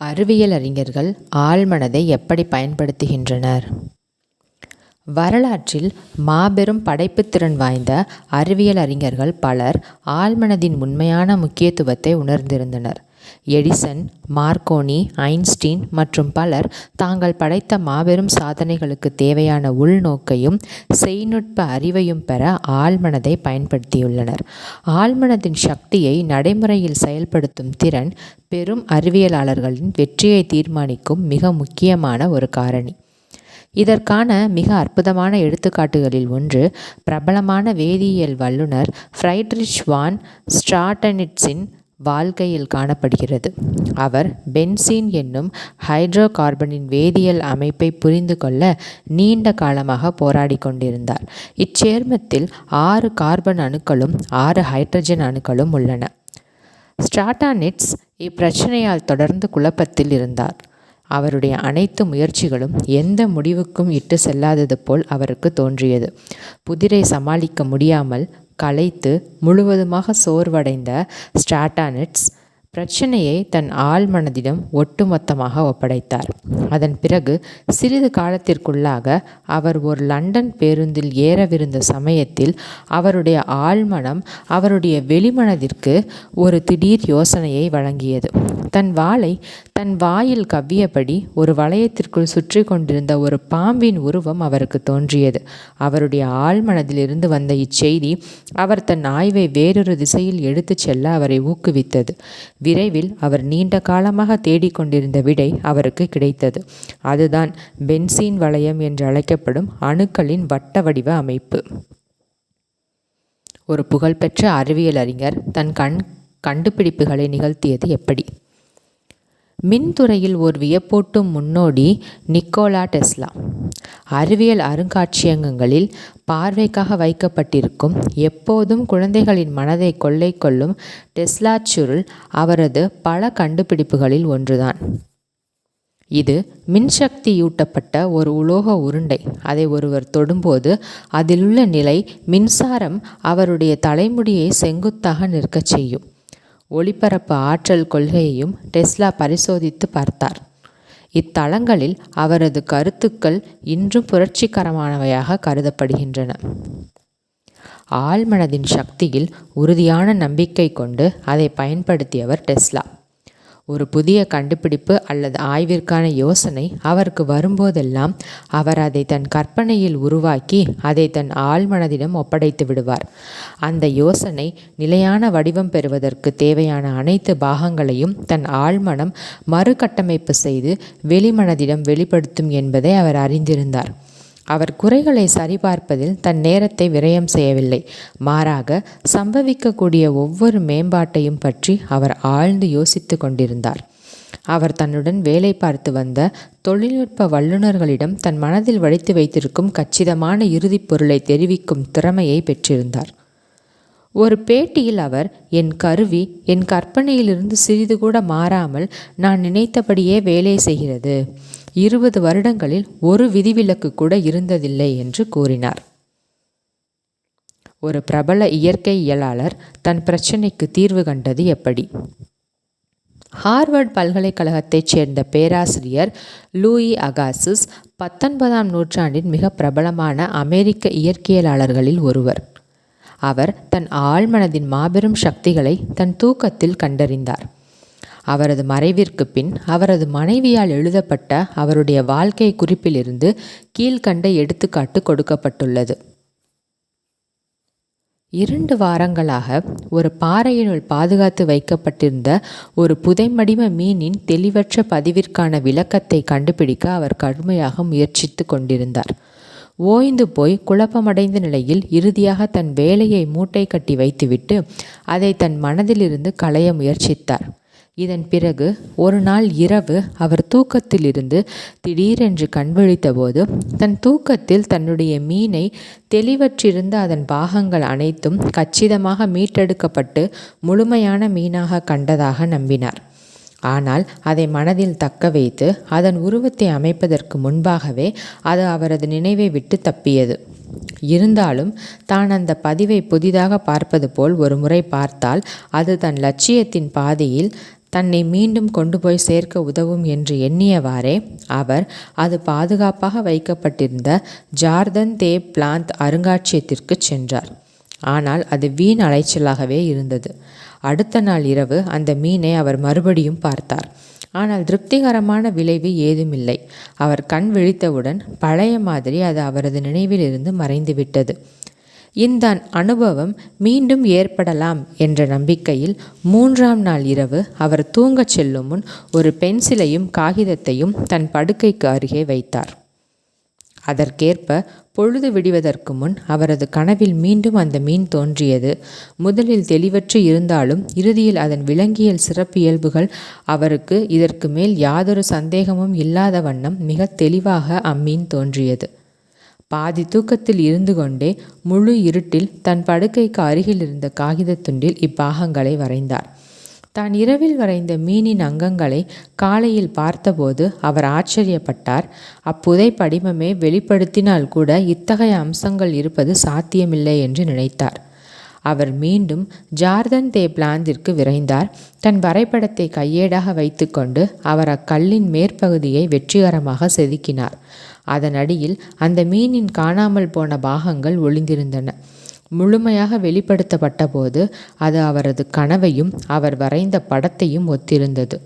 அறிவியல் அறிஞர்கள் ஆழ்மனதை எப்படி பயன்படுத்துகின்றனர்? வரலாற்றில் மாபெரும் படைப்புத்திறன் வாய்ந்த அறிவியல் அறிஞர்கள் பலர் ஆழ்மனதின் உண்மையான முக்கியத்துவத்தை உணர்ந்திருந்தனர். எடிசன், மார்க்கோனி, ஐன்ஸ்டீன் மற்றும் பலர் தாங்கள் படைத்த மாபெரும் சாதனைகளுக்கு தேவையான உள்நோக்கையும் செய்நுட்ப அறிவையும் பெற ஆழ்மனதை பயன்படுத்தியுள்ளனர். ஆழ்மனதின் சக்தியை நடைமுறையில் செயல்படுத்தும் திறன் பெரும் அறிவியலாளர்களின் வெற்றியை தீர்மானிக்கும் மிக முக்கியமான ஒரு காரணி. இதற்கான மிக அற்புதமான எடுத்துக்காட்டுகளில் ஒன்று பிரபலமான வேதியியல் வல்லுநர் ஃப்ரைட்ரிஷ் வான் ஸ்ட்ராட்டனிட்ஸின் வாழ்க்கையில் காணப்படுகிறது. அவர் பென்சீன் என்னும் ஹைட்ரோ கார்பனின் வேதியியல் அமைப்பை புரிந்து கொள்ள நீண்ட காலமாக போராடி கொண்டிருந்தார். இச்சேர்மத்தில் 6 கார்பன் அணுக்களும் 6 ஹைட்ரஜன் அணுக்களும் உள்ளன. ஸ்ட்ராட்டனிட்ஸ் இப்பிரச்சனையால் தொடர்ந்து குழப்பத்தில் இருந்தார். அவருடைய அனைத்து முயற்சிகளும் எந்த முடிவுக்கும் இட்டு செல்லாதது போல் அவருக்கு தோன்றியது. புதிரை சமாளிக்க முடியாமல் களைத்து முழுவதுமாக சோர்வடைந்த ஸ்ட்ராட்டனிட்ஸ் பிரச்சனையை தன் ஆழ்மனதிடம் ஒட்டுமொத்தமாக ஒப்படைத்தார். அதன் பிறகு சிறிது காலத்திற்குள்ளாக அவர் ஒரு லண்டன் பேருந்தில் ஏறவிருந்த சமயத்தில் அவருடைய ஆழ்மனம் அவருடைய வெளிமனதிற்கு ஒரு திடீர் யோசனையை வழங்கியது. தன் வாளை தன் வாயில் கவ்வியபடி ஒரு வளையத்திற்குள் சுற்றி கொண்டிருந்த ஒரு பாம்பின் உருவம் அவருக்கு தோன்றியது. அவருடைய ஆழ்மனதிலிருந்து வந்த இச்செய்தி அவர் தன் ஆய்வை வேறொரு திசையில் எடுத்துச் செல்ல அவரை ஊக்குவித்தது. விரைவில் அவர் நீண்ட காலமாக தேடிக்கொண்டிருந்த விடை அவருக்கு கிடைத்தது. அதுதான் பென்சீன் வளையம் என்று அழைக்கப்படும் அணுக்களின் வட்ட வடிவ அமைப்பு. ஒரு புகழ்பெற்ற அறிவியல் அறிஞர் தன் கண்டுபிடிப்புகளை நிகழ்த்தியது எப்படி? மின்துறையில் ஓர் வியப்பூட்டும் முன்னோடி நிக்கோலா டெஸ்லா. அறிவியல் அருங்காட்சியகங்களில் பார்வைக்காக வைக்கப்பட்டிருக்கும் எப்போதும் குழந்தைகளின் மனதை கொள்ளை கொள்ளும் டெஸ்லா சுருள் அவரது பல கண்டுபிடிப்புகளில் ஒன்றுதான். இது மின்சக்தியூட்டப்பட்ட ஒரு உலோக உருண்டை. அதை ஒருவர் தொடும்போது அதிலுள்ள நிலை மின்சாரம் அவருடைய தலைமுடியை செங்குத்தாக நிற்கச் செய்யும். ஒளிபரப்பு ஆற்றல் கொள்கையையும் டெஸ்லா பரிசோதித்து பார்த்தார். இத்தளங்களில் அவரது கருத்துக்கள் இன்றும் புரட்சிகரமானவையாக கருதப்படுகின்றன. ஆழ்மனதின் சக்தியில் உறுதியான நம்பிக்கை கொண்டு அதை பயன்படுத்தியவர் டெஸ்லா. ஒரு புதிய கண்டுபிடிப்பு அல்லது ஆய்விற்கான யோசனை அவருக்கு வரும்போதெல்லாம் அவர் அதை தன் கற்பனையில் உருவாக்கி அதை தன் ஆழ்மனதிடம் ஒப்படைத்து விடுவார். அந்த யோசனை நிலையான வடிவம் பெறுவதற்கு தேவையான அனைத்து பாகங்களையும் தன் ஆழ்மனம் மறுகட்டமைப்பு செய்து வெளிமனதிடம் வெளிப்படுத்தும் என்பதை அவர் அறிந்திருந்தார். அவர் குறைகளை சரிபார்ப்பதில் தன் நேரத்தை விரயம் செய்யவில்லை. மாறாக சம்பவிக்கக்கூடிய ஒவ்வொரு மேம்பாட்டையும் பற்றி அவர் ஆழ்ந்து யோசித்து கொண்டிருந்தார். அவர் தன்னுடன் வேலை பார்த்து வந்த தொழில்நுட்ப வல்லுநர்களிடம் தன் மனதில் வடித்து வைத்திருக்கும் கச்சிதமான இறுதிப் பொருளை தெரிவிக்கும் திறமையை பெற்றிருந்தார். ஒரு பேட்டியில் அவர், என் கருவி என் கற்பனையிலிருந்து சிறிது கூட மாறாமல் நான் நினைத்தபடியே வேலை செய்கிறது. 20 வருடங்களில் ஒரு விதிவிலக்கு கூட இருந்ததில்லை என்று கூறினார். ஒரு பிரபல இயற்கையியலாளர் தன் பிரச்சினைக்கு தீர்வு கண்டது எப்படி? ஹார்வர்ட் பல்கலைக்கழகத்தைச் சேர்ந்த பேராசிரியர் லூயி அகாசிஸ் 19ஆம் நூற்றாண்டின் மிக பிரபலமான அமெரிக்க இயற்கையியலாளர்களில் ஒருவர். அவர் தன் ஆழ்மனதின் மாபெரும் சக்திகளை தன் தூக்கத்தில் கண்டறிந்தார். அவரது மறைவிற்கு பின் அவரது மனைவியால் எழுதப்பட்ட அவருடைய வாழ்க்கை குறிப்பிலிருந்து கீழ்கண்ட எடுத்துக்காட்டு கொடுக்கப்பட்டுள்ளது. 2 வாரங்களாக ஒரு பாறையினுள் பாதுகாத்து வைக்கப்பட்டிருந்த ஒரு புதைமடிம மீனின் தெளிவற்ற பதிவிற்கான விளக்கத்தை கண்டுபிடிக்க அவர் கடுமையாக முயற்சித்து கொண்டிருந்தார். ஓய்ந்து போய் குழப்பமடைந்த நிலையில் இறுதியாக தன் வேலையை மூட்டை கட்டி வைத்துவிட்டு அதை தன் மனதிலிருந்து களைய முயற்சித்தார். இதன் பிறகு ஒரு நாள் இரவு அவர் தூக்கத்திலிருந்து திடீரென்று கண்விழித்தபோது தன் தூக்கத்தில் தன்னுடைய மீனை தெளிவற்றிருந்த அதன் பாகங்கள் அனைத்தும் கச்சிதமாக மீட்டெடுக்கப்பட்டு முழுமையான மீனாக கண்டதாக நம்பினார். ஆனால் அதை மனதில் தக்க வைத்து அதன் உருவத்தை அமைப்பதற்கு முன்பாகவே அது அவரது நினைவை விட்டு தப்பியது. இருந்தாலும் தான் அந்த பதிவை புதிதாக பார்ப்பது போல் ஒரு முறை பார்த்தால் அது தன் லட்சியத்தின் பாதையில் தன்னை மீண்டும் கொண்டு போய் சேர்க்க உதவும் என்று எண்ணியவாறே அவர் அது பாதுகாப்பாக வைக்கப்பட்டிருந்த ஜார்தன் தே பிளாந்த் அருங்காட்சியகத்திற்கு சென்றார். ஆனால் அது வீண் அலைச்சலாகவே இருந்தது. அடுத்த நாள் இரவு அந்த மீனை அவர் மறுபடியும் பார்த்தார். ஆனால் திருப்திகரமான விளைவு ஏதுமில்லை. அவர் கண் விழித்தவுடன் பழைய மாதிரி அது அவரது நினைவில் இருந்து மறைந்துவிட்டது. இந்த அனுபவம் மீண்டும் ஏற்படலாம் என்ற நம்பிக்கையில் 3ஆம் நாள் இரவு அவர் தூங்கச் செல்லும் முன் ஒரு பென்சிலையும் காகிதத்தையும் தன் படுக்கைக்கு அருகே வைத்தார். அதற்கேற்ப பொழுது விடிவதற்கு முன் அவரது கனவில் மீண்டும் அந்த மீன் தோன்றியது. முதலில் தெளிவற்று இருந்தாலும் இறுதியில் அதன் விலங்கியல் சிறப்பியல்புகள் அவருக்கு இதற்கு மேல் யாதொரு சந்தேகமும் இல்லாத வண்ணம் மிக தெளிவாக அம்மீன் தோன்றியது. பாதி தூக்கத்தில் இருந்து கொண்டே முழு இருட்டில் தன் படுக்கைக்கு அருகில் இருந்த காகிதத் துண்டில் இப்பாகங்களை வரைந்தார். தான் இரவில் வரைந்த மீனின் அங்கங்களை காலையில் பார்த்தபோது அவர் ஆச்சரியப்பட்டார். அப்புதை படிமமே வெளிப்படுத்தினால் கூட இத்தகைய அம்சங்கள் இருப்பது சாத்தியமில்லை என்று நினைத்தார். அவர் மீண்டும் ஜார்தன் தே பிளாந்திற்கு விரைந்தார். தன் வரைபடத்தை கையேடாக வைத்துக்கொண்டு அவர் அக்கல்லின் மேற்பகுதியை வெற்றிகரமாக செதுக்கினார். அதன் அடியில் அந்த மீனின் காணாமல் போன பாகங்கள் ஒளிந்திருந்தன. முழுமையாக வெளிப்படுத்தப்பட்ட போது அது அவரது கனவையும் அவர் வரைந்த படத்தையும் ஒத்திருந்தது.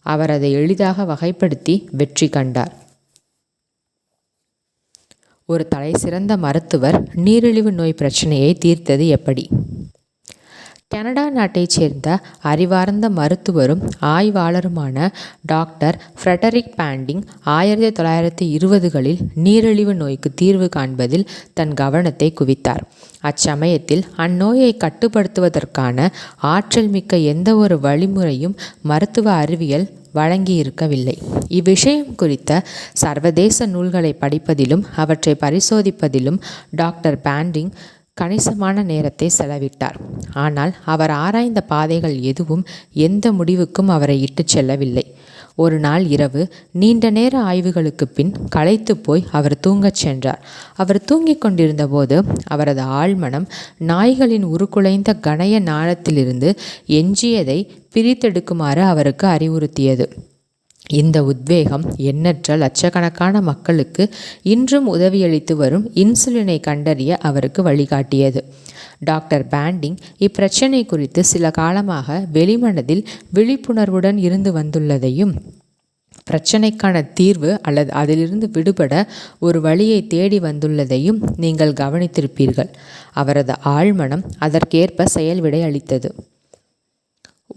அவர் அதை எளிதாக வகைப்படுத்தி வெற்றி கண்டார். ஒரு தலைசிறந்த மருத்துவர் நீரிழிவு நோய் பிரச்சனையை தீர்த்தது எப்படி? கனடா நாட்டைச் சேர்ந்த அறிவார்ந்த மருத்துவரும் ஆய்வாளருமான டாக்டர் ஃப்ரெடரிக் பாண்டிங் 1920களில் நீரிழிவு நோய்க்கு தீர்வு காண்பதில் தன் கவனத்தை குவித்தார். அச்சமயத்தில் அந்நோயை கட்டுப்படுத்துவதற்கான ஆற்றல் மிக்க எந்த ஒரு வழிமுறையும் மருத்துவ அறிவியல் வழங்கியிருக்கவில்லை. இவ்விஷயம் குறித்த சர்வதேச நூல்களை படிப்பதிலும் அவற்றை பரிசோதிப்பதிலும் டாக்டர் பாண்டிங் கணிசமான நேரத்தை செலவிட்டார். ஆனால் அவர் ஆராய்ந்த பாதைகள் எதுவும் எந்த முடிவுக்கும் அவரை இட்டு செல்லவில்லை. ஒரு நாள் இரவு நீண்ட நேர ஆய்வுகளுக்கு பின் களைத்து போய் அவர் தூங்கச் சென்றார். அவர் தூங்கிக் கொண்டிருந்த போது அவரது ஆழ்மனம் நாய்களின் உருக்குலைந்த கணைய நாளத்திலிருந்து எஞ்சியதை பிரித்தெடுக்குமாறு அவருக்கு அறிவுறுத்தியது. இந்த உத்வேகம் எண்ணற்ற லட்சக்கணக்கான மக்களுக்கு இன்றும் உதவியளித்து வரும் இன்சுலினை கண்டறிய அவருக்கு வழிகாட்டியது. டாக்டர் பாண்டிங் இப்பிரச்சனை குறித்து சில காலமாக வெளிமனதில் விழிப்புணர்வுடன் இருந்து வந்துள்ளதையும் பிரச்சனைக்கான தீர்வு அல்லது அதிலிருந்து விடுபட ஒரு வழியை தேடி வந்துள்ளதையும் நீங்கள் கவனித்திருப்பீர்கள். அவரது ஆழ்மனம் அதற்கேற்ப செயல்விடை அளித்தது.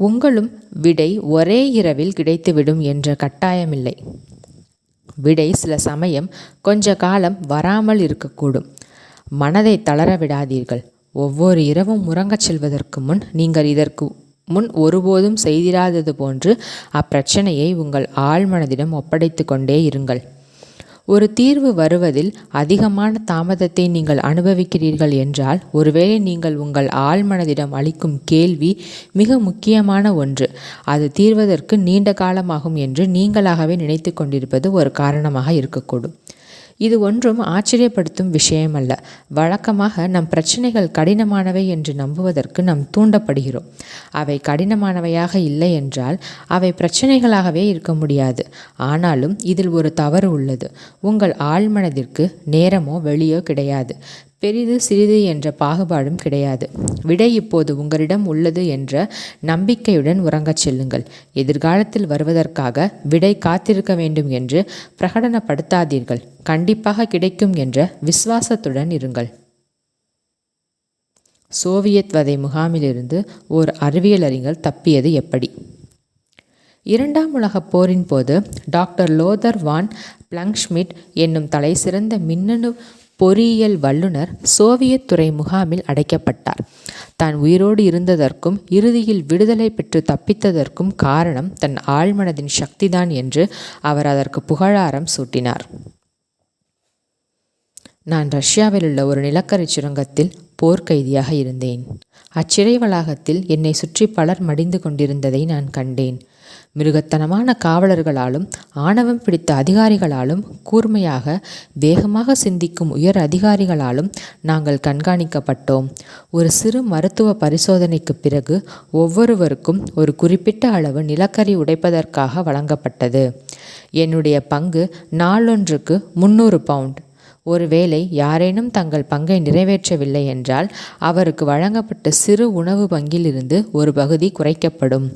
உங்களும் விடை ஒரே இரவில் கிடைத்துவிடும் என்ற கட்டாயமில்லை. விடை சில சமயம் கொஞ்ச காலம் வராமல் இருக்கக்கூடும். மனதை தளர விடாதீர்கள். ஒவ்வொரு இரவும் உறங்கச் செல்வதற்கு முன் நீங்கள் இதற்கு முன் ஒருபோதும் செய்திராதது போன்று அப்பிரச்சனையை உங்கள் ஆழ்மனதிடம் ஒப்படைத்து கொண்டே இருங்கள். ஒரு தீர்வு வருவதில் அதிகமான தாமதத்தை நீங்கள் அனுபவிக்கிறீர்கள் என்றால் ஒருவேளை நீங்கள் உங்கள் ஆழ்மனதிடம் அளிக்கும் கேள்வி மிக முக்கியமான ஒன்று, அது தீர்வதற்கு நீண்ட காலமாகும் என்று நீங்களாகவே நினைத்து கொண்டிருப்பது ஒரு காரணமாக இருக்கக்கூடும். இது ஒன்றும் ஆச்சரியப்படுத்தும் விஷயமல்ல. வழக்கமாக நம் பிரச்சனைகள் கடினமானவை என்று நம்புவதற்கு நாம் தூண்டப்படுகிறோம். அவை கடினமானவையாக இல்லை என்றால் அவை பிரச்சனைகளாகவே இருக்க முடியாது. ஆனாலும் இதில் ஒரு தவறு உள்ளது. உங்கள் ஆழ்மனதிற்கு நேரமோ வெளியோ கிடையாது. பெரிது சிறிது என்ற பாகுபாடும் கிடையாது. விடை இப்போது உங்களிடம் உள்ளது என்ற நம்பிக்கையுடன் உறங்கச் செல்லுங்கள். எதிர்காலத்தில் வருவதற்காக விடை காத்திருக்க வேண்டும் என்று பிரகடனப்படுத்தாதீர்கள். கண்டிப்பாக கிடைக்கும் என்ற விசுவாசத்துடன் இருங்கள். சோவியத் வதை முகாமிலிருந்து ஓர் அறிவியல் அறிஞர் தப்பியது எப்படி? 2ஆம் உலகப் போரின் போது டாக்டர் லோதர் வான் பிளங்க்ஷ்மிட் என்னும் தலைசிறந்த மின்னணு பொறியியல் வல்லுனர் சோவியத் துறை முகாமில் அடைக்கப்பட்டார். தான் உயிரோடு இருந்ததற்கும் இறுதியில் விடுதலை பெற்று தப்பித்ததற்கும் காரணம் தன் ஆழ்மனதின் சக்திதான் என்று அவர் அதற்கு புகழாரம் சூட்டினார். நான் ரஷ்யாவில் உள்ள ஒரு நிலக்கரி சுரங்கத்தில் போர்க்கைதியாக இருந்தேன். அச்சிறை வளாகத்தில் என்னை சுற்றி பலர் மடிந்து கொண்டிருந்ததை நான் கண்டேன். மிருகத்தனமான காவலர்களாலும் ஆணவம் பிடித்த அதிகாரிகளாலும் கூர்மையாக வேகமாக சிந்திக்கும் உயர் அதிகாரிகளாலும் நாங்கள் கண்காணிக்கப்பட்டோம். ஒரு சிறு மருத்துவ பரிசோதனைக்கு பிறகு ஒவ்வொருவருக்கும் ஒரு குறிப்பிட்ட அளவு நிலக்கரி உடைப்பதற்காக வழங்கப்பட்டது. என்னுடைய பங்கு நாளொன்றுக்கு 300 பவுண்ட். ஒருவேளை யாரேனும் தங்கள் பங்கை நிறைவேற்றவில்லை என்றால் அவருக்கு வழங்கப்பட்ட சிறு உணவு பங்கிலிருந்து ஒரு பகுதி குறைக்கப்படும்.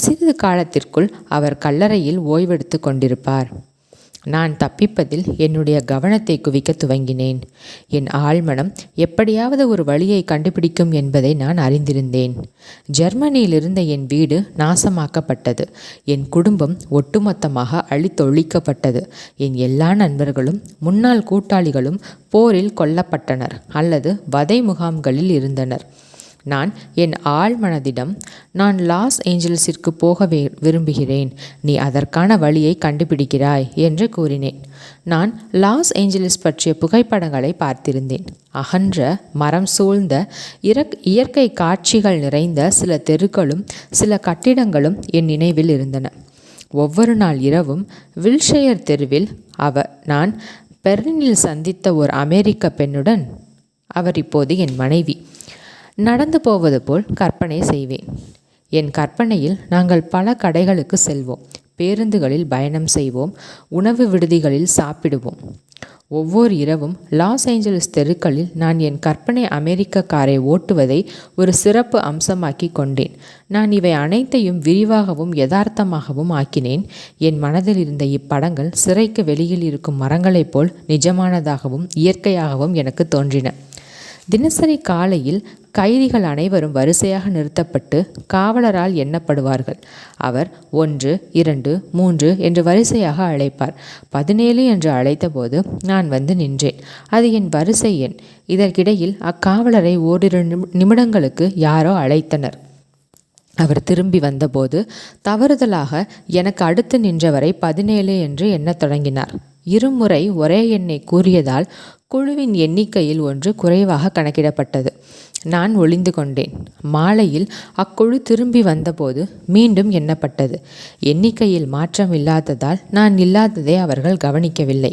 சிறிது காலத்திற்குள் அவர் கல்லறையில் ஓய்வெடுத்து கொண்டிருப்பார். நான் தப்பிப்பதில் என்னுடைய கவனத்தை குவிக்க துவங்கினேன். என் ஆழ்மனம் எப்படியாவது ஒரு வழியை கண்டுபிடிக்கும் என்பதை நான் அறிந்திருந்தேன். ஜெர்மனியிலிருந்த என் வீடு நாசமாக்கப்பட்டது. என் குடும்பம் ஒட்டுமொத்தமாக அழித்தொழிக்கப்பட்டது. என் எல்லா நண்பர்களும் முன்னாள் கூட்டாளிகளும் போரில் கொல்லப்பட்டனர் அல்லது வதை முகாம்களில் இருந்தனர். நான் என் ஆழ்மனதிடம், நான் லாஸ் ஏஞ்சல்ஸிற்கு போக விரும்புகிறேன், நீ அதற்கான வழியை கண்டுபிடிக்கிறாய் என்று கூறினேன். நான் லாஸ் ஏஞ்சல்ஸ் பற்றிய புகைப்படங்களை பார்த்திருந்தேன். அகன்ற மரம் சூழ்ந்த இயற்கை காட்சிகள் நிறைந்த சில தெருக்களும் சில கட்டிடங்களும் என் நினைவில் இருந்தன. ஒவ்வொரு நாள் இரவும் வில்ஷயர் தெருவில் நான் பெர்லினில் சந்தித்த ஒரு அமெரிக்க பெண்ணுடன், அவர் இப்போது என் மனைவி, நடந்து போவது போல் கற்பனை செய்வேன். என் கற்பனையில் நாங்கள் பல கடைகளுக்கு செல்வோம், பேருந்துகளில் பயணம் செய்வோம், உணவு விடுதிகளில் சாப்பிடுவோம். ஒவ்வொரு இரவும் லாஸ் ஏஞ்சல்ஸ் தெருக்களில் நான் என் கற்பனை அமெரிக்க காரை ஓட்டுவதை ஒரு சிறப்பு அம்சமாக்கி கொண்டேன். நான் இவை அனைத்தையும் விரிவாகவும் யதார்த்தமாகவும் ஆக்கினேன். என் மனதில் இருந்த இப்படங்கள் சிறைக்கு வெளியில் இருக்கும் மரங்களைப் போல் நிஜமானதாகவும் இயற்கையாகவும் எனக்கு தோன்றின. தினசரி காலையில் கைதிகள் அனைவரும் வரிசையாக நிறுத்தப்பட்டு காவலரால் எண்ணப்படுவார்கள். அவர் 1, 2, 3 என்று வரிசையாக அழைப்பார். 17 என்று அழைத்தபோது நான் வந்து நின்றேன். அது என் வரிசை எண். இதற்கிடையில் அக்காவலரை ஓரிரு நிமிடங்களுக்கு யாரோ அழைத்தனர். அவர் திரும்பி வந்தபோது தவறுதலாக எனக்கு அடுத்து நின்றவரை 17 என்று எண்ணத் தொடங்கினார். இருமுறை ஒரே எண்ணை கூறியதால் குழுவின் எண்ணிக்கையில் ஒன்று குறைவாக கணக்கிடப்பட்டது. நான் ஒளிந்து கொண்டேன். மாலையில் அக்குழு திரும்பி வந்தபோது மீண்டும் எண்ணப்பட்டது. எண்ணிக்கையில் மாற்றம் இல்லாததால் நான் இல்லாததை அவர்கள் கவனிக்கவில்லை.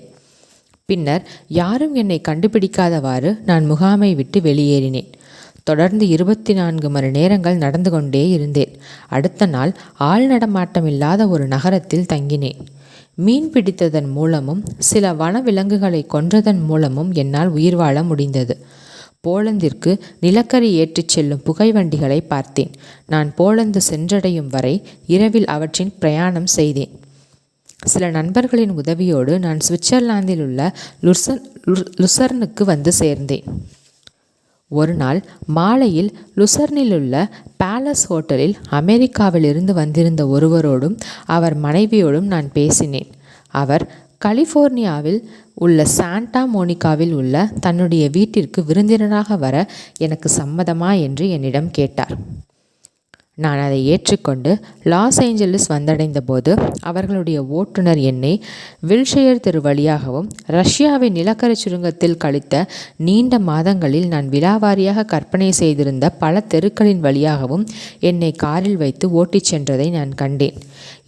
பின்னர் யாரும் என்னை கண்டுபிடிக்காதவாறு நான் முகாமை விட்டு வெளியேறினேன். தொடர்ந்து 24 மணி நேரங்கள் நடந்து கொண்டே இருந்தேன். அடுத்த நாள் ஆள் நடமாட்டமில்லாத ஒரு நகரத்தில் தங்கினேன். மீன் பிடித்ததன் மூலமும் சில வனவிலங்குகளை கொன்றதன் மூலமும் என்னால் உயிர் வாழ முடிந்தது. போலந்திற்கு நிலக்கரி ஏற்றிச் செல்லும் புகைவண்டிகளை பார்த்தேன். நான் போலந்து சென்றடையும் வரை இரவில் அவற்றின் பிரயாணம் செய்தேன். சில நண்பர்களின் உதவியோடு நான் சுவிட்சர்லாந்தில் உள்ள லுசர்னுக்கு வந்து சேர்ந்தேன். ஒரு நாள் மாலையில் லுசர்னிலுள்ள பேலஸ் ஹோட்டலில் அமெரிக்காவிலிருந்து வந்திருந்த ஒருவரோடும் அவர் மனைவியோடும் நான் பேசினேன். அவர் கலிஃபோர்னியாவில் உள்ள சாண்டா மோனிகாவில் உள்ள தன்னுடைய வீட்டிற்கு விருந்தினராக வர எனக்கு சம்மதமா என்று என்னிடம் கேட்டார். நான் அதை ஏற்றுக்கொண்டு லாஸ் ஏஞ்சல்ஸ் வந்தடைந்த போது அவர்களுடைய ஓட்டுநர் என்னை வில்ஷயர் தெரு வழியாகவும் ரஷ்யாவின் நிலக்கரி சுரங்கத்தில் கழித்த நீண்ட மாதங்களில் நான் விலாவாரியாக கற்பனை செய்திருந்த பல தெருக்களின் வழியாகவும் என்னை காரில் வைத்து ஓட்டிச் சென்றதை நான் கண்டேன்.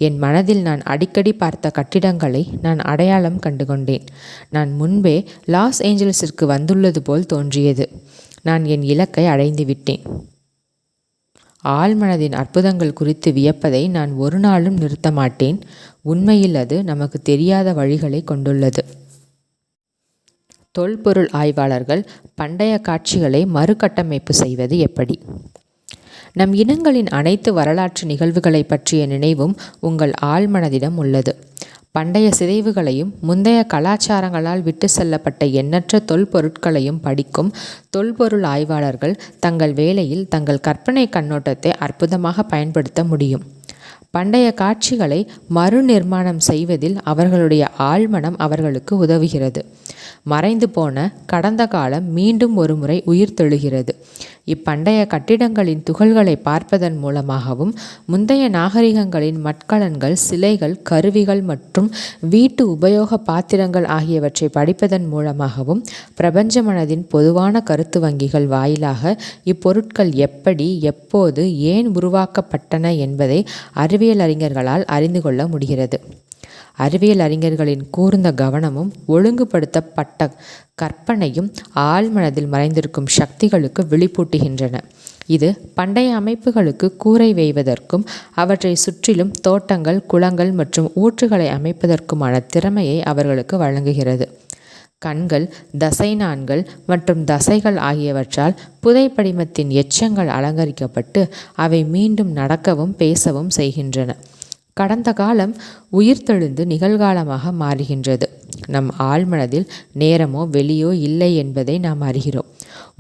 என் மனதில் நான் அடிக்கடி பார்த்த கட்டிடங்களை நான் அடையாளம் கண்டுகொண்டேன். நான் முன்பே லாஸ் ஏஞ்சல்ஸிற்கு வந்துள்ளது போல் தோன்றியது. நான் என் இலக்கை அடைந்து விட்டேன். ஆழ்மனதின் அற்புதங்கள் குறித்து வியப்பதை நான் ஒரு நாளும் நிறுத்த மாட்டேன். உண்மையில் அது நமக்கு தெரியாத வழிகளை கொண்டுள்ளது. தொல்பொருள் ஆய்வாளர்கள் பண்டைய காட்சிகளை மறுகட்டமைப்பு செய்வது எப்படி? நம் இனங்களின் அனைத்து வரலாற்று நிகழ்வுகளை பற்றிய நினைவும் உங்கள் ஆழ்மனதிடம் உள்ளது. பண்டைய சிதைவுகளையும் முந்தைய கலாச்சாரங்களால் விட்டு செல்லப்பட்ட எண்ணற்ற தொல்பொருட்களையும் படிக்கும் தொல்பொருள் ஆய்வாளர்கள் தங்கள் வேலையில் தங்கள் கற்பனை கண்ணோட்டத்தை அற்புதமாக பயன்படுத்த முடியும். பண்டைய காட்சிகளை மறுநிர்மாணம் செய்வதில் அவர்களுடைய ஆழ்மனம் அவர்களுக்கு உதவுகிறது. மறைந்து போன கடந்த காலம் மீண்டும் ஒருமுறை உயிர்த்தெழுகிறது. இப்பண்டைய கட்டிடங்களின் துகள்களை பார்ப்பதன் மூலமாகவும் முந்தைய நாகரிகங்களின் மட்கலன்கள், சிலைகள், கருவிகள் மற்றும் வீட்டு உபயோக பாத்திரங்கள் ஆகியவற்றை படிப்பதன் மூலமாகவும் பிரபஞ்ச மனதின் பொதுவான கருத்து வங்கிகள் வாயிலாக இப்பொருட்கள் எப்படி, எப்போது, ஏன் உருவாக்கப்பட்டன என்பதை அறிவியல் அறிஞர்களால் அறிந்து கொள்ள முடிகிறது. அறிவியல் அறிஞர்களின் கூர்ந்த கவனமும் ஒழுங்குபடுத்தப்பட்ட கற்பனையும் ஆழ்மனதில் மறைந்திருக்கும் சக்திகளுக்கு விழிப்பூட்டுகின்றன. இது பண்டைய அமைப்புகளுக்கு கூரை வேய்வதற்கும் அவற்றை சுற்றிலும் தோட்டங்கள், குளங்கள் மற்றும் ஊற்றுகளை அமைப்பதற்குமான திறமையை அவர்களுக்கு வழங்குகிறது. கண்கள், தசைநான்கள் மற்றும் தசைகள் ஆகியவற்றால் புதைப்படிமத்தின் எச்சங்கள் அலங்கரிக்கப்பட்டு அவை மீண்டும் நடக்கவும் பேசவும் செய்கின்றன. கடந்த காலம் உயிர்த்தெழுந்து நிகழ்காலமாக மாறுகின்றது. நம் ஆழ்மனதில் நேரமோ வெளியோ இல்லை என்பதை நாம் அறிகிறோம்.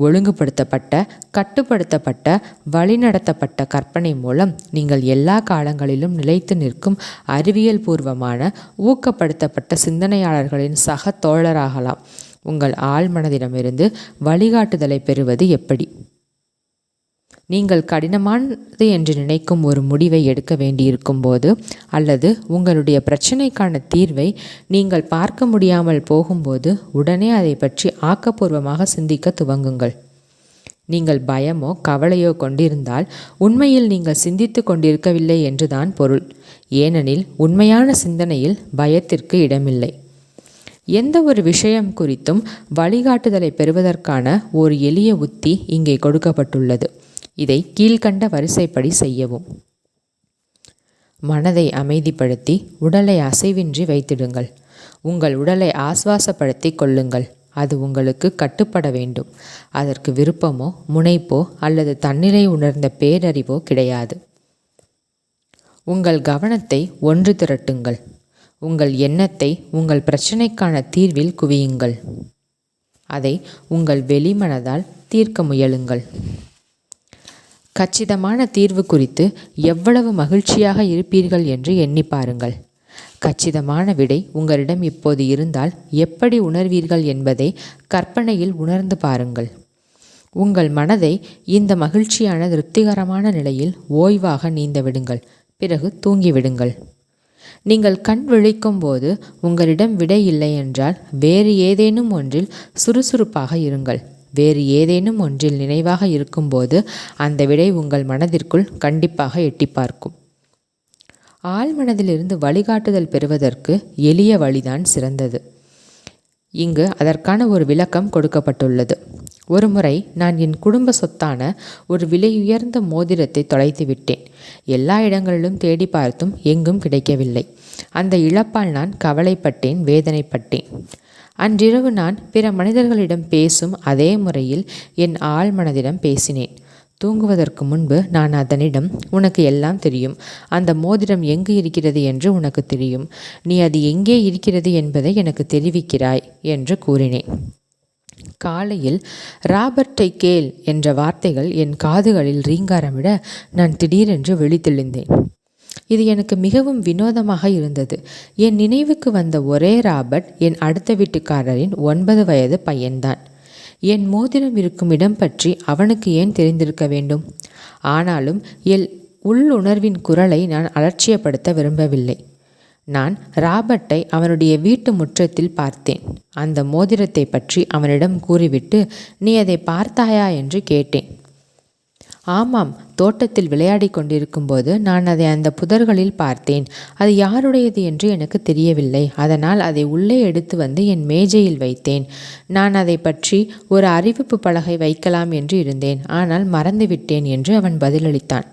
ஒழுங்குபடுத்தப்பட்ட, கட்டுப்படுத்தப்பட்ட, வழிநடத்தப்பட்ட கற்பனை மூலம் நீங்கள் எல்லா காலங்களிலும் நிலைத்து நிற்கும் அறிவியல் பூர்வமான, ஊக்கப்படுத்தப்பட்ட சிந்தனையாளர்களின் சக தோழராகலாம். உங்கள் ஆழ்மனதிடமிருந்து வழிகாட்டுதலை பெறுவது எப்படி? நீங்கள் கடினமானது என்று நினைக்கும் ஒரு முடிவை எடுக்க வேண்டியிருக்கும் போது, அல்லது உங்களுடைய பிரச்சனைக்கான தீர்வை நீங்கள் பார்க்க முடியாமல் போகும்போது உடனே அதை பற்றி ஆக்கப்பூர்வமாக சிந்திக்க துவங்குங்கள். நீங்கள் பயமோ கவலையோ கொண்டிருந்தால் உண்மையில் நீங்கள் சிந்தித்து கொண்டிருக்கவில்லை என்றுதான் பொருள். ஏனெனில் உண்மையான சிந்தனையில் பயத்திற்கு இடமில்லை. எந்த ஒரு விஷயம் குறித்தும் வழிகாட்டுதலை பெறுவதற்கான ஒரு எளிய உத்தி இங்கே கொடுக்கப்பட்டுள்ளது. இதை கீழ்கண்ட வரிசைப்படி செய்யவும். மனதை அமைதிப்படுத்தி உடலை அசைவின்றி வைத்திடுங்கள். உங்கள் உடலை ஆசுவாசப்படுத்தி கொள்ளுங்கள். அது உங்களுக்கு கட்டுப்பட வேண்டும். அதற்கு விருப்பமோ, முனைப்போ அல்லது தன்னிலை உணர்ந்த பேரறிவோ கிடையாது. உங்கள் கவனத்தை ஒன்று திரட்டுங்கள். உங்கள் எண்ணத்தை உங்கள் பிரச்சனைக்கான தீர்வில் குவியுங்கள். அதை உங்கள் வெளிமனதால் தீர்க்க முயலுங்கள். கச்சிதமான தீர்வு குறித்து எவ்வளவு மகிழ்ச்சியாக இருப்பீர்கள் என்று எண்ணி பாருங்கள். கச்சிதமான விடை உங்களிடம் இப்போது இருந்தால் எப்படி உணர்வீர்கள் என்பதை கற்பனையில் உணர்ந்து பாருங்கள். உங்கள் மனதை இந்த மகிழ்ச்சியான திருப்திகரமான நிலையில் ஓய்வாக நீந்த விடுங்கள். பிறகு தூங்கிவிடுங்கள். நீங்கள் கண் விழிக்கும் போது உங்களிடம் விடை இல்லை என்றால் வேறு ஏதேனும் ஒன்றில் சுறுசுறுப்பாக இருங்கள். வேறு ஏதேனும் ஒன்றில் நினைவாக இருக்கும்போது அந்த விடை உங்கள் மனதிற்குள் கண்டிப்பாக எட்டி பார்க்கும். ஆழ்மனதிலிருந்து வழிகாட்டுதல் பெறுவதற்கு எளிய வழிதான் சிறந்தது. இங்கு அதற்கான ஒரு விளக்கம் கொடுக்கப்பட்டுள்ளது. ஒருமுறை நான் என் குடும்ப சொத்தான ஒரு விலையுயர்ந்த மோதிரத்தை தொலைத்து விட்டேன். எல்லா இடங்களிலும் தேடி பார்த்தும் எங்கும் கிடைக்கவில்லை. அந்த இழப்பால் நான் கவலைப்பட்டேன், வேதனைப்பட்டேன். அன்றிரவு நான் பிற மனிதர்களிடம் பேசும் அதே முறையில் என் ஆழ்மனதிடம் பேசினேன். தூங்குவதற்கு முன்பு நான் அதனிடம், உனக்கு எல்லாம் தெரியும், அந்த மோதிரம் எங்கு இருக்கிறது என்று உனக்கு தெரியும், நீ அது எங்கே இருக்கிறது என்பதை எனக்கு தெரிவிக்கிறாய் என்று கூறினேன். காலையில் ராபர்ட்டை கேள் என்ற வார்த்தைகள் என் காதுகளில் ரீங்காரமிட நான் திடீரென்று விழித்தெழுந்தேன். இது எனக்கு மிகவும் வினோதமாக இருந்தது. என் நினைவுக்கு வந்த ஒரே ராபர்ட் என் அடுத்த வீட்டுக்காரரின் 9 வயது பையன்தான். என் மோதிரம் இருக்கும் இடம் பற்றி அவனுக்கு ஏன் தெரிந்திருக்க வேண்டும்? ஆனாலும் என் உள்ளுணர்வின் குரலை நான் அலட்சியப்படுத்த விரும்பவில்லை. நான் ராபர்ட்டை அவனுடைய வீட்டு முற்றத்தில் பார்த்தேன். அந்த மோதிரத்தை பற்றி அவனிடம் கூறிவிட்டு, நீ அதை பார்த்தாயா என்று கேட்டேன். ஆமாம், தோட்டத்தில் விளையாடி கொண்டிருக்கும்போது நான் அதை அந்த புதர்களில் பார்த்தேன். அது யாருடையது என்று எனக்கு தெரியவில்லை. அதனால் அதை உள்ளே எடுத்து வந்து என் மேஜையில் வைத்தேன். நான் அதை பற்றி ஒரு அறிவிப்பு பலகை வைக்கலாம் என்று இருந்தேன். ஆனால் மறந்துவிட்டேன் என்று அவன் பதிலளித்தான்.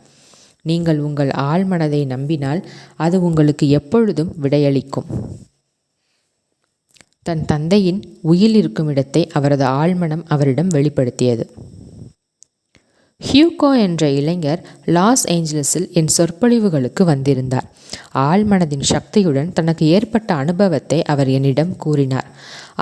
நீங்கள் உங்கள் ஆழ்மனதை நம்பினால் அது உங்களுக்கு எப்பொழுதும் விடையளிக்கும். தன் தந்தையின் உயில் இருக்கும் இடத்தை அவரது ஆழ்மனம் அவரிடம் வெளிப்படுத்தியது. ஹியூகோ என்ற இளைஞர் லாஸ் ஏஞ்சல்ஸில் என் சொற்பொழிவுகளுக்கு வந்திருந்தார். ஆழ்மனதின் சக்தியுடன் தனக்கு ஏற்பட்ட அனுபவத்தை அவர் என்னிடம் கூறினார்.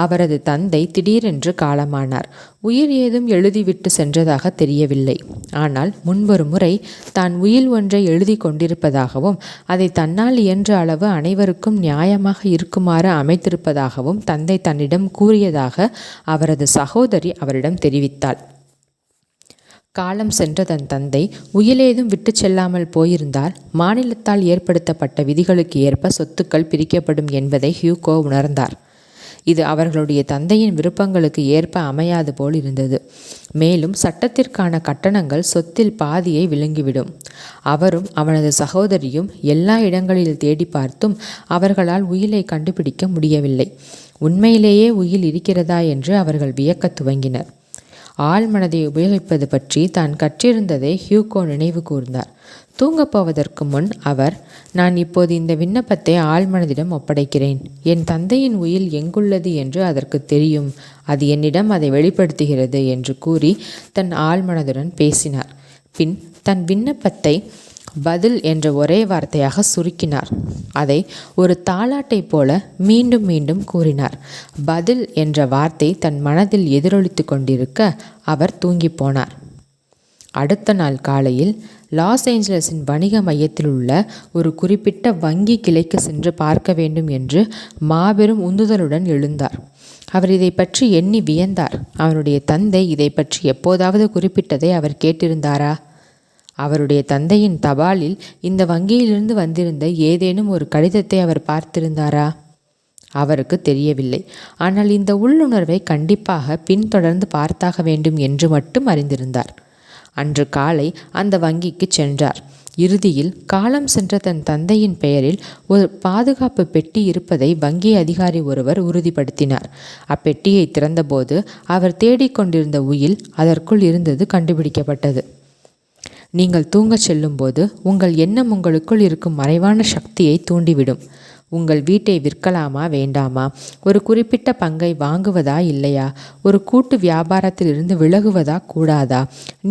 அவரது தந்தை திடீரென்று காலமானார். உயிர் ஏதும் எழுதிவிட்டு சென்றதாக தெரியவில்லை. ஆனால் முன்பொரு முறை தான் உயில் ஒன்றை எழுதி கொண்டிருப்பதாகவும் அதை தன்னால் இயன்ற அளவு அனைவருக்கும் நியாயமாக இருக்குமாறு அமைத்திருப்பதாகவும் தந்தை தன்னிடம் கூறியதாக அவரது சகோதரி அவரிடம் தெரிவித்தாள். காலம் சென்ற தன் தந்தை உயிலேதும் விட்டு செல்லாமல் போயிருந்தால் மாநிலத்தால் ஏற்படுத்தப்பட்ட விதிகளுக்கு ஏற்ப சொத்துக்கள் பிரிக்கப்படும் என்பதை ஹியூகோ உணர்ந்தார். இது அவர்களுடைய தந்தையின் விருப்பங்களுக்கு ஏற்ப அமையாது போல் இருந்தது. மேலும் சட்டத்திற்கான கட்டணங்கள் சொத்தில் பாதியை விழுங்கிவிடும். அவரும் அவனது சகோதரியும் எல்லா இடங்களில் தேடி பார்த்தும் அவர்களால் உயிலை கண்டுபிடிக்க முடியவில்லை. உண்மையிலேயே உயில் இருக்கிறதா என்று அவர்கள் வியக்கத் துவங்கினர். ஆழ்மனதை உபயோகிப்பது பற்றி தான் கற்றிருந்ததை ஹியூகோ நினைவு கூர்ந்தார். தூங்கப்போவதற்கு முன் அவர், நான் இப்போது இந்த விண்ணப்பத்தை ஆழ்மனதிடம் ஒப்படைக்கிறேன். என் தந்தையின் உயில் எங்குள்ளது என்று அதற்கு தெரியும். அது என்னிடம் அதை வெளிப்படுத்துகிறது என்று கூறி தன் ஆழ்மனதுடன் பேசினார். பின் தன் விண்ணப்பத்தை பதில் என்ற ஒரே வார்த்தையாக சுருக்கினார். அதை ஒரு தாலாட்டை போல மீண்டும் மீண்டும் கூறினார். பதில் என்ற வார்த்தை தன் மனதில் எதிரொலித்து கொண்டிருக்க அவர் தூங்கி போனார். அடுத்த நாள் காலையில் லாஸ் ஏஞ்சல்ஸின் வணிக மையத்தில் உள்ள ஒரு குறிப்பிட்ட வங்கி கிளைக்கு சென்று பார்க்க வேண்டும் என்று மாபெரும் உந்துதலுடன் எழுந்தார். அவர் இதை பற்றி எண்ணி வியந்தார். அவருடைய தந்தை இதை பற்றி எப்போதாவது குறிப்பிட்டதை அவர் கேட்டிருந்தாரா? அவருடைய தந்தையின் தபாலில் இந்த வங்கியிலிருந்து வந்திருந்த ஏதேனும் ஒரு கடிதத்தை அவர் பார்த்திருந்தாரா? அவருக்கு தெரியவில்லை. ஆனால் இந்த உள்ளுணர்வை கண்டிப்பாக பின்தொடர்ந்து பார்த்தாக வேண்டும் என்று மட்டும் அறிந்திருந்தார். அன்று காலை அந்த வங்கிக்கு சென்றார். இறுதியில் காலம் சென்ற தன் தந்தையின் பெயரில் ஒரு பாதுகாப்பு பெட்டி இருப்பதை வங்கி அதிகாரி ஒருவர் உறுதிப்படுத்தினார். அப்பெட்டியை திறந்தபோது அவர் தேடிக்கொண்டிருந்த உயில் அதற்குள் இருந்தது கண்டுபிடிக்கப்பட்டது. நீங்கள் தூங்கச் செல்லும்போது உங்கள் எண்ணம் உங்களுக்குள் இருக்கும் மறைவான சக்தியை தூண்டிவிடும். உங்கள் வீட்டை விற்கலாமா வேண்டாமா, ஒரு குறிப்பிட்ட பங்கை வாங்குவதா இல்லையா, ஒரு கூட்டு வியாபாரத்திலிருந்து விலகுவதா கூடாதா,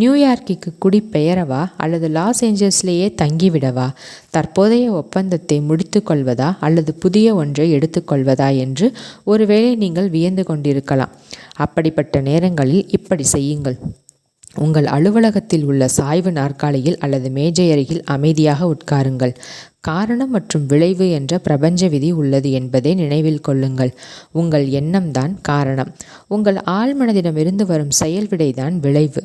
நியூயார்க்கிற்கு குடிபெயரவா அல்லது லாஸ் ஏஞ்சல்ஸ்லேயே தங்கிவிடவா, தற்போதைய ஒப்பந்தத்தை முடித்து கொள்வதா அல்லது புதிய ஒன்றை எடுத்துக்கொள்வதா என்று ஒருவேளை நீங்கள் வியந்து கொண்டிருக்கலாம். அப்படிப்பட்ட நேரங்களில் இப்படி செய்யுங்கள். உங்கள் அலுவலகத்தில் உள்ள சாய்வு நாற்காலியில் அல்லது மேஜை அருகில் அமைதியாக உட்காருங்கள். காரணம் மற்றும் விளைவு என்ற பிரபஞ்ச விதி உள்ளது என்பதை நினைவில் கொள்ளுங்கள். உங்கள் எண்ணம்தான் காரணம். உங்கள் ஆழ்மனதிடமிருந்து வரும் செயல் விடைதான் விளைவு.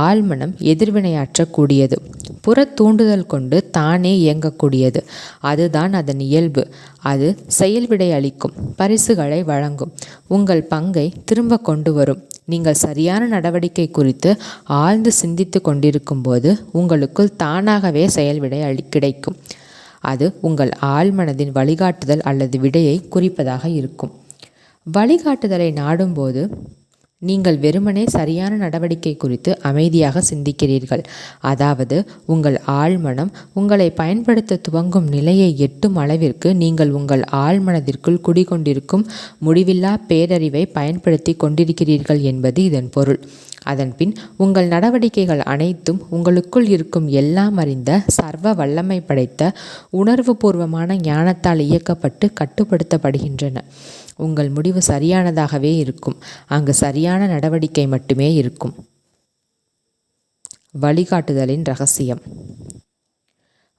ஆழ்மனம் எதிர்வினையாற்றக்கூடியது, புற தூண்டுதல் கொண்டு தானே இயங்கக்கூடியது. அதுதான் அதன் இயல்பு. அது செயல் விடை அளிக்கும், பரிசுகளை வழங்கும், உங்கள் பங்கை திரும்ப கொண்டு வரும். நீங்கள் சரியான நடவடிக்கை குறித்து ஆழ்ந்து சிந்தித்து கொண்டிருக்கும் போது உங்களுக்குள் தானாகவே செயல்விடை கிடைக்கும். அது உங்கள் ஆழ்மனதின் வழிகாட்டுதல் அல்லது விடையை குறிப்பதாக இருக்கும். வழிகாட்டுதலை நாடும்போது நீங்கள் வெறுமனே சரியான நடவடிக்கை குறித்து அமைதியாக சிந்திக்கிறீர்கள். அதாவது உங்கள் ஆழ்மனம் உங்களை பயன்படுத்த துவங்கும் நிலையை எட்டும் அளவிற்கு நீங்கள் உங்கள் ஆழ்மனதிற்குள் குடிகொண்டிருக்கும் முடிவில்லா பேரறிவை பயன்படுத்தி கொண்டிருக்கிறீர்கள் என்பது இதன் பொருள். அதன்பின் உங்கள் நடவடிக்கைகள் அனைத்தும் உங்களுக்குள் இருக்கும் எல்லாம் அறிந்த சர்வ வல்லமை படைத்த உணர்வுபூர்வமான ஞானத்தால் இயக்கப்பட்டு கட்டுப்படுத்தப்படுகின்றன. உங்கள் முடிவு சரியானதாகவே இருக்கும். அங்கு சரியான நடவடிக்கை மட்டுமே இருக்கும். வழிகாட்டுதலின் ரகசியம்.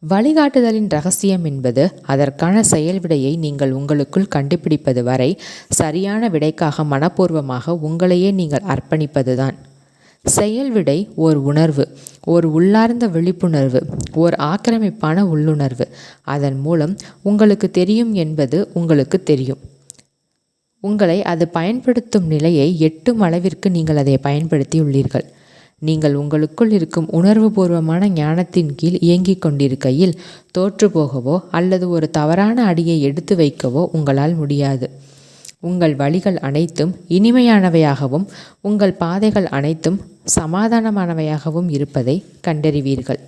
வழிகாட்டுதலின் ரகசியம் என்பது அதற்கான செயல் விடையை நீங்கள் உங்களுக்குள் கண்டுபிடிப்பது வரை சரியான விடைக்காக மனப்பூர்வமாக உங்களையே நீங்கள் அர்ப்பணிப்பதுதான். செயல் விடை ஓர் உணர்வு, ஓர் உள்ளார்ந்த விழிப்புணர்வு, ஓர் ஆக்கிரமிப்பான உள்ளுணர்வு. அதன் மூலம் உங்களுக்கு தெரியும் என்பது உங்களுக்கு தெரியும். உங்களை அது பயன்படுத்தும் நிலையை எட்டும் அளவிற்கு நீங்கள் அதை பயன்படுத்தியுள்ளீர்கள். நீங்கள் உங்களுக்குள் இருக்கும் உணர்வுபூர்வமான ஞானத்தின் கீழ் இயங்கிக் கொண்டிருக்கையில் தோற்று போகவோ அல்லது ஒரு தவறான அடியை எடுத்து வைக்கவோ உங்களால் முடியாது. உங்கள் வழிகள் அனைத்தும் இனிமையானவையாகவும் உங்கள் பாதைகள் அனைத்தும் சமாதானமானவையாகவும் இருப்பதை கண்டறிவீர்கள்.